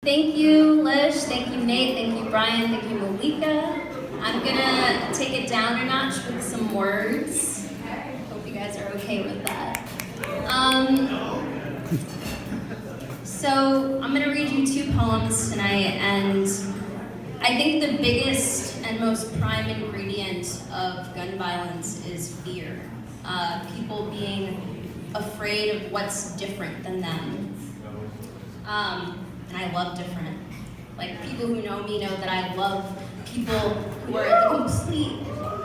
Thank you, Lish. Thank you, Nate. Thank you, Brian. Thank you, Malika. I'm gonna take it down a notch with some words. Hope you guys are okay with that. So I'm gonna read you two poems tonight, and I think the biggest and most prime ingredient of gun violence is fear. People being afraid of what's different than them. And I love different. Like, people who know me know that I love people who are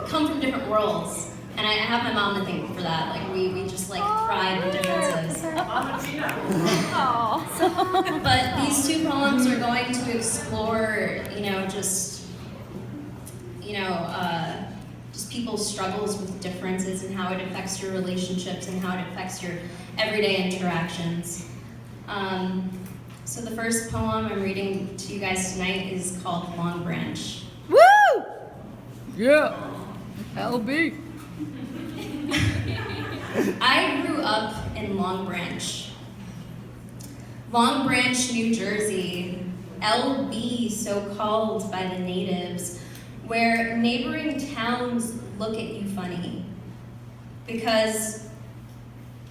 come from different worlds. And I have my mom to thank for that. Like, we just like thrive in differences. But these two poems are going to explore, just people's struggles with differences and how it affects your relationships and how it affects your everyday interactions. So the first poem I'm reading to you guys tonight is called Long Branch. Woo! Yeah, LB. I grew up in Long Branch. Long Branch, New Jersey, LB, so called by the natives, where neighboring towns look at you funny because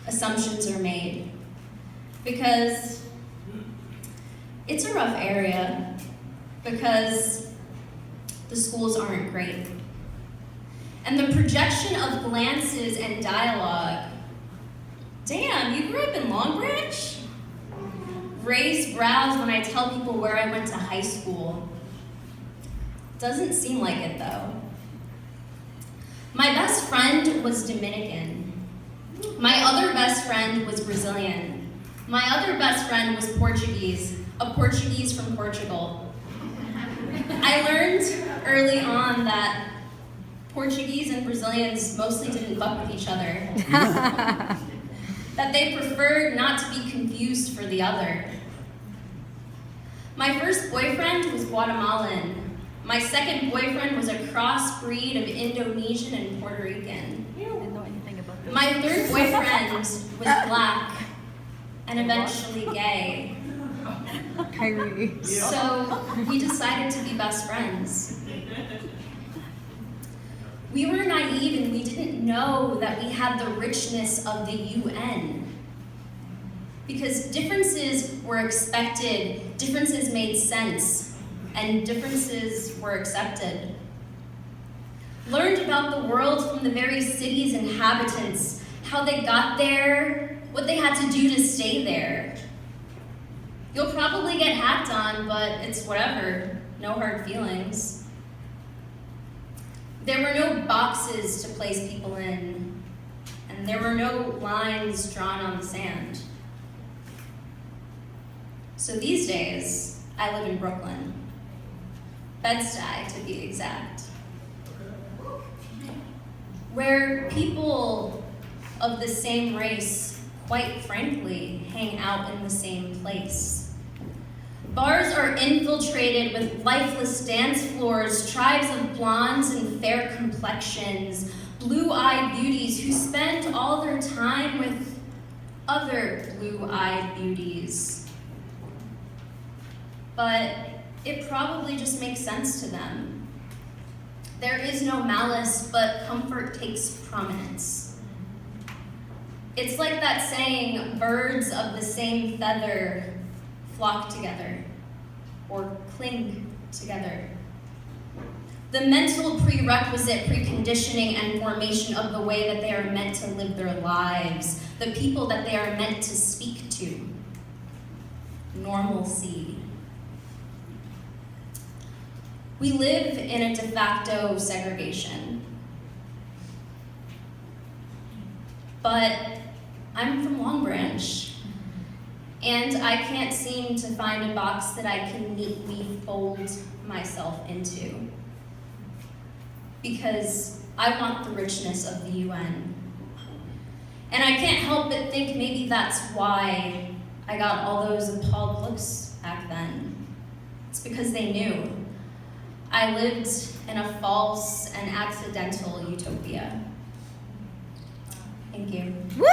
assumptions are made. Because it's a rough area, because the schools aren't great. And the projection of glances and dialogue, damn, you grew up in Long Branch? Raised brows when I tell people where I went to high school. Doesn't seem like it though. My best friend was Dominican. My other best friend was Brazilian. My other best friend was Portuguese, a Portuguese from Portugal. I learned early on that Portuguese and Brazilians mostly didn't fuck with each other. That they preferred not to be confused for the other. My first boyfriend was Guatemalan. My second boyfriend was a crossbreed of Indonesian and Puerto Rican. I didn't know anything about this. My third boyfriend was black and eventually gay. Kyrie. So we decided to be best friends. We were naive and we didn't know that we had the richness of the UN. Because differences were expected, differences made sense, and differences were accepted. Learned about the world from the very city's inhabitants, how they got there, what they had to do to stay there. You'll probably get hacked on, but it's whatever, no hard feelings. There were no boxes to place people in, and there were no lines drawn on the sand. So these days, I live in Brooklyn. Bed-Stuy, to be exact. Where people of the same race, quite frankly, hang out in the same place. Bars are infiltrated with lifeless dance floors, tribes of blondes and fair complexions, blue-eyed beauties who spend all their time with other blue-eyed beauties. But it probably just makes sense to them. There is no malice, but comfort takes prominence. It's like that saying, birds of the same feather flock together or cling together. The mental prerequisite, preconditioning, and formation of the way that they are meant to live their lives, the people that they are meant to speak to. Normalcy. We live in a de facto segregation. But I'm from Long Branch, and I can't seem to find a box that I can neatly fold myself into. Because I want the richness of the UN. And I can't help but think maybe that's why I got all those appalled looks back then. It's because they knew. I lived in a false and accidental utopia. Thank you. Woo!